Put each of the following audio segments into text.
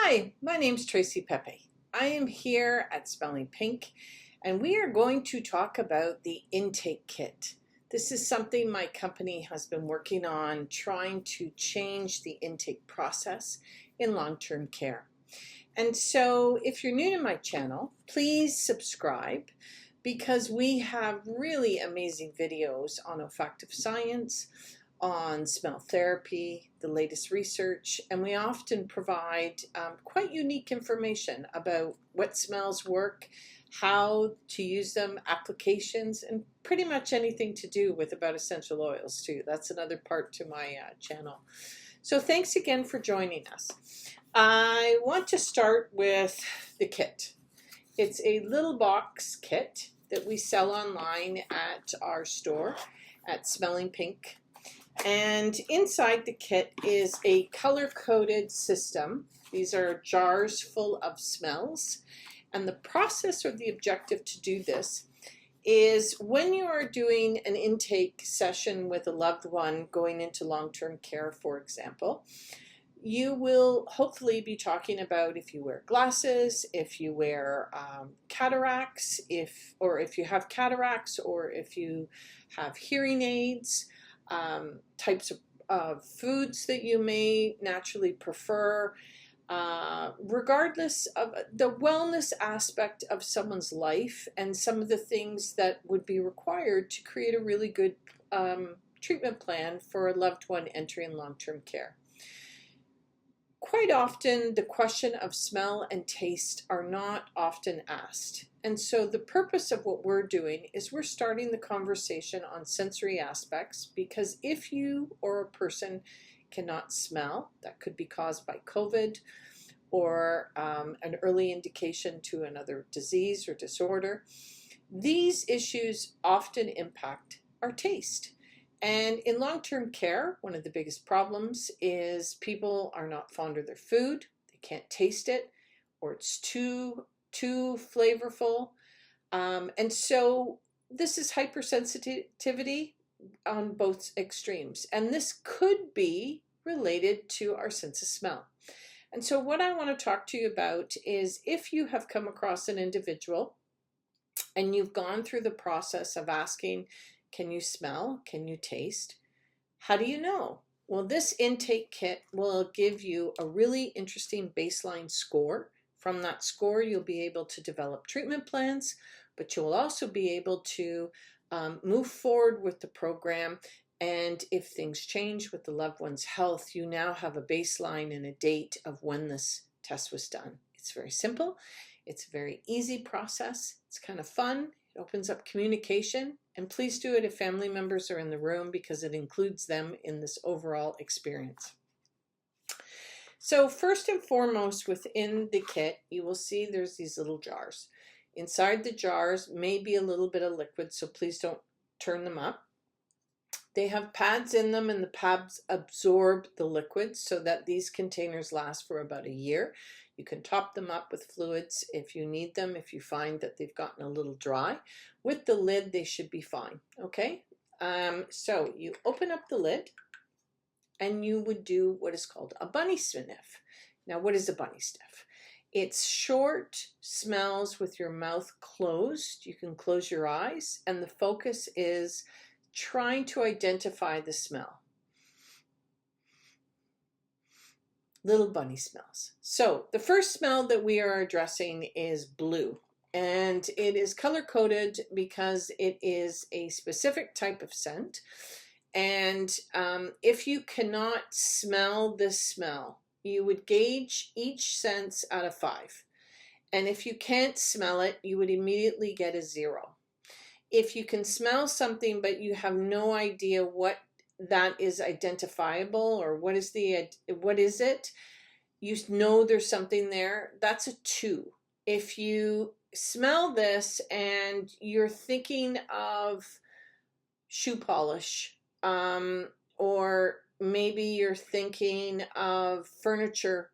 Hi, my name's Tracy Pepe. I am here at Smelling Pink, and we are going to talk about the intake kit. This is something my company has been working on, trying to change the intake process in long-term care. And so if you're new to my channel, please subscribe because we have really amazing videos on olfactive science, on smell therapy, the latest research, and we often provide quite unique information about what smells work, how to use them, applications, and pretty much anything to do with about essential oils too. That's another part to my channel. So thanks again for joining us. I want to start with the kit. It's a little box kit that we sell online at our store at Smelling Pink. And inside the kit is a color-coded system. These are jars full of smells. And the process or the objective to do this is when you are doing an intake session with a loved one going into long-term care, for example, you will hopefully be talking about if you wear glasses, if you wear cataracts, if you have cataracts, or if you have hearing aids, types of foods that you may naturally prefer, regardless of the wellness aspect of someone's life and some of the things that would be required to create a really good treatment plan for a loved one entering long-term care. Quite often, the question of smell and taste are not often asked. And so the purpose of what we're doing is we're starting the conversation on sensory aspects, because if you or a person cannot smell, that could be caused by COVID or an early indication to another disease or disorder. These issues often impact our taste. And in long-term care, one of the biggest problems is people are not fond of their food, they can't taste it, or it's too flavorful. And so this is hypersensitivity on both extremes. And this could be related to our sense of smell. And so what I want to talk to you about is if you have come across an individual and you've gone through the process of asking, can you smell? Can you taste? How do you know? Well, this intake kit will give you a really interesting baseline score. From that score, you'll be able to develop treatment plans, but you'll also be able to move forward with the program. And if things change with the loved one's health, you now have a baseline and a date of when this test was done. It's very simple. It's a very easy process. It's kind of fun. It opens up communication. And please do it if family members are in the room, because it includes them in this overall experience. So first and foremost, within the kit, you will see there's these little jars. Inside the jars may be a little bit of liquid, so please don't turn them up. They have pads in them, and the pads absorb the liquid so that these containers last for about a year. You can top them up with fluids if you need them, if you find that they've gotten a little dry. With the lid, they should be fine, okay? So you open up the lid, and you would do what is called a bunny sniff. Now, what is a bunny sniff? It's short smells with your mouth closed. You can close your eyes, and the focus is trying to identify the smell. Little bunny smells. So the first smell that we are addressing is blue, and it is color-coded because it is a specific type of scent. And if you cannot smell this smell, you would gauge each sense out of 5. And if you can't smell it, you would immediately get a 0. If you can smell something but you have no idea what that is identifiable, or what is it, you know there's something there, that's a 2. If you smell this and you're thinking of shoe polish, or maybe you're thinking of furniture,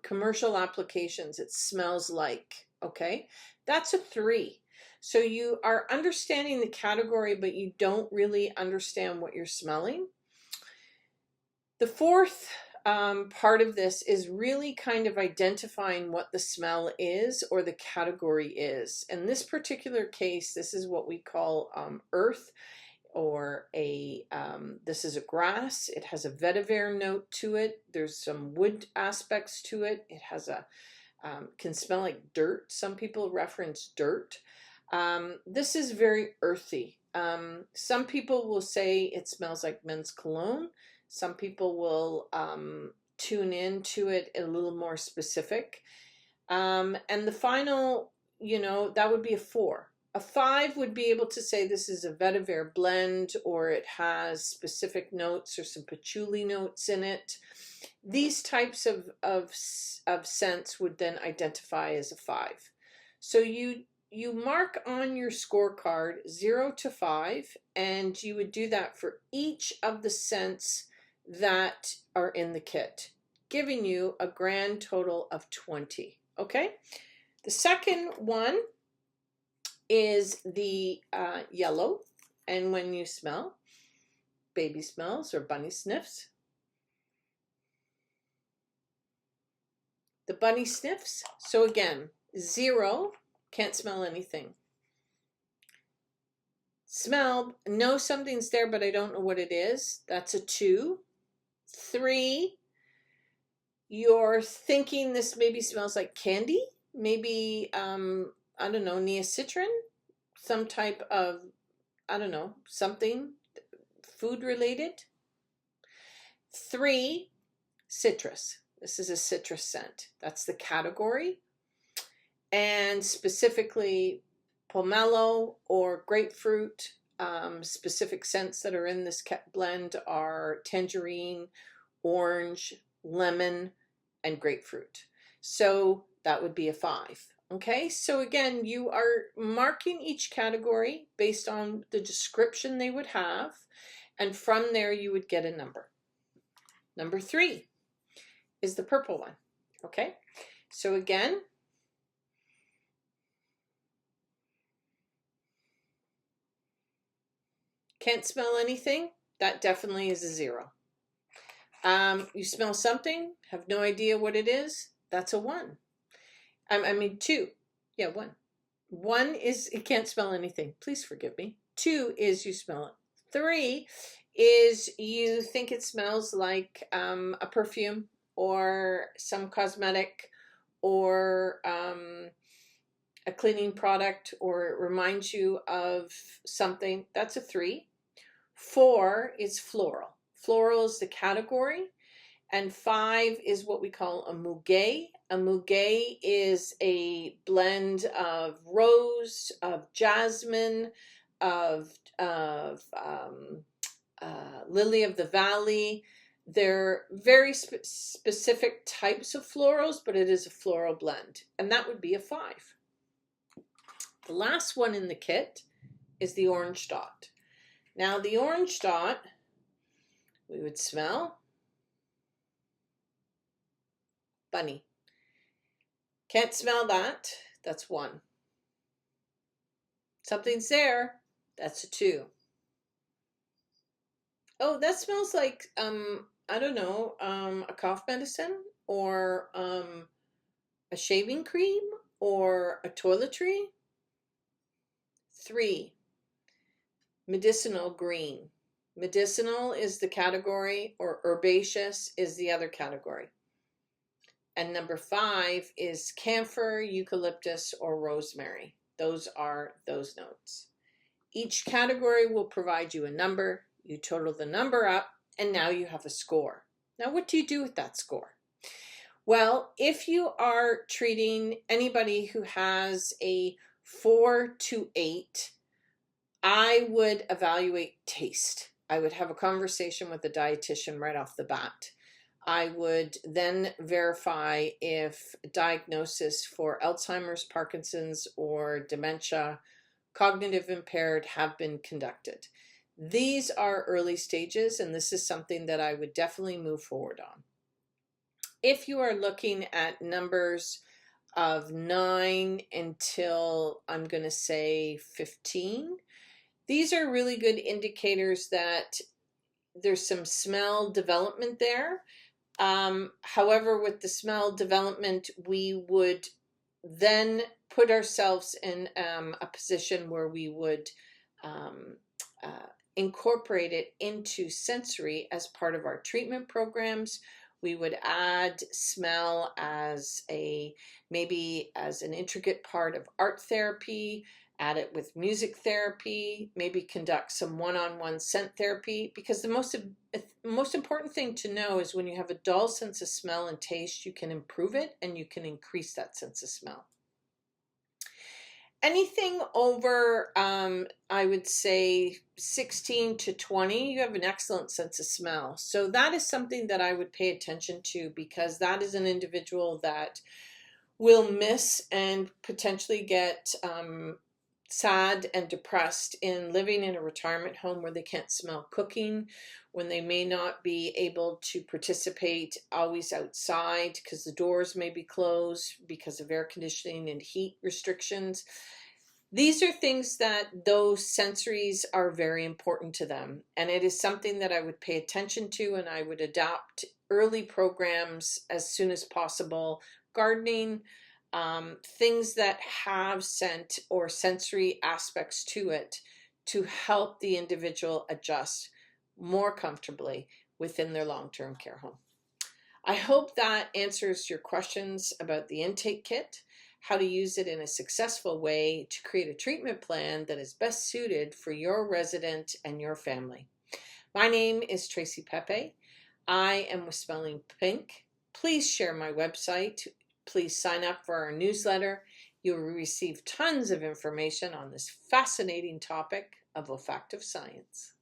commercial applications, it smells like, okay, that's a 3. So you are understanding the category, but you don't really understand what you're smelling. The fourth part of this is really kind of identifying what the smell is or the category is. In this particular case, this is what we call earth, or this is a grass. It has a vetiver note to it. There's some wood aspects to it. It has can smell like dirt. Some people reference dirt. This is very earthy. Some people will say it smells like men's cologne. Some people will tune into it a little more specific. And the final, that would be a 4. A 5 would be able to say this is a vetiver blend, or it has specific notes or some patchouli notes in it. These types of scents would then identify as a 5. So you mark on your scorecard 0 to 5, and you would do that for each of the scents that are in the kit, giving you a grand total of 20. Okay? The second one is the yellow, and when you smell, baby smells or bunny sniffs. The bunny sniffs, so again, 0, can't smell anything. Smell, know something's there, but I don't know what it is. That's a 2. 3, you're thinking this maybe smells like candy, maybe I don't know, neocitrin, some type of, I don't know, something food related. 3, citrus. This is a citrus scent. That's the category. And specifically pomelo or grapefruit. Specific scents that are in this blend are tangerine, orange, lemon, and grapefruit. So that would be a 5. Okay, so again, you are marking each category based on the description they would have, and from there you would get a number. Number 3 is the purple one. Okay, so again, can't smell anything. That definitely is a 0. You smell something, have no idea what it is. That's a 1. I mean 2. Yeah, 1. 1 is it can't smell anything. Please forgive me. 2 is you smell it. 3 is you think it smells like a perfume or some cosmetic or a cleaning product, or it reminds you of something. That's a 3. 4 is floral. Floral is the category. And 5 is what we call a muguet. A muguet is a blend of rose, of jasmine, of lily of the valley. They're very specific types of florals, but it is a floral blend. And that would be a 5. The last one in the kit is the orange dot. Now the orange dot, we would smell bunny. Can't smell that. That's 1. Something's there. That's a 2. Oh, that smells like I don't know, a cough medicine, or a shaving cream, or a toiletry. 3, medicinal green. Medicinal is the category, or herbaceous is the other category. And number 5 is camphor, eucalyptus, or rosemary. Those are those notes. Each category will provide you a number. You total the number up, and now you have a score. Now, what do you do with that score? Well, if you are treating anybody who has a 4 to 8, I would evaluate taste. I would have a conversation with the dietitian right off the bat. I would then verify if diagnosis for Alzheimer's, Parkinson's, or dementia, cognitive impaired, have been conducted. These are early stages, and this is something that I would definitely move forward on. If you are looking at numbers of 9 until, I'm going to say, 15, these are really good indicators that there's some smell development there. However, with the smell development, we would then put ourselves in a position where we would um, incorporate it into sensory as part of our treatment programs. We would add smell as maybe as an intricate part of art therapy, add it with music therapy, maybe conduct some one-on-one scent therapy, because the most important thing to know is when you have a dull sense of smell and taste, you can improve it and you can increase that sense of smell. Anything over, I would say 16 to 20, you have an excellent sense of smell. So that is something that I would pay attention to, because that is an individual that will miss and potentially get sad and depressed in living in a retirement home where they can't smell cooking, when they may not be able to participate always outside because the doors may be closed because of air conditioning and heat restrictions. These are things that those sensories are very important to them, and it is something that I would pay attention to, and I would adopt early programs as soon as possible. Gardening, things that have scent or sensory aspects to it to help the individual adjust more comfortably within their long-term care home. I hope that answers your questions about the intake kit, how to use it in a successful way to create a treatment plan that is best suited for your resident and your family. My name is Tracy Pepe. I am with Smelling Pink. Please share my website. Please sign up for our newsletter. You will receive tons of information on this fascinating topic of olfactive science.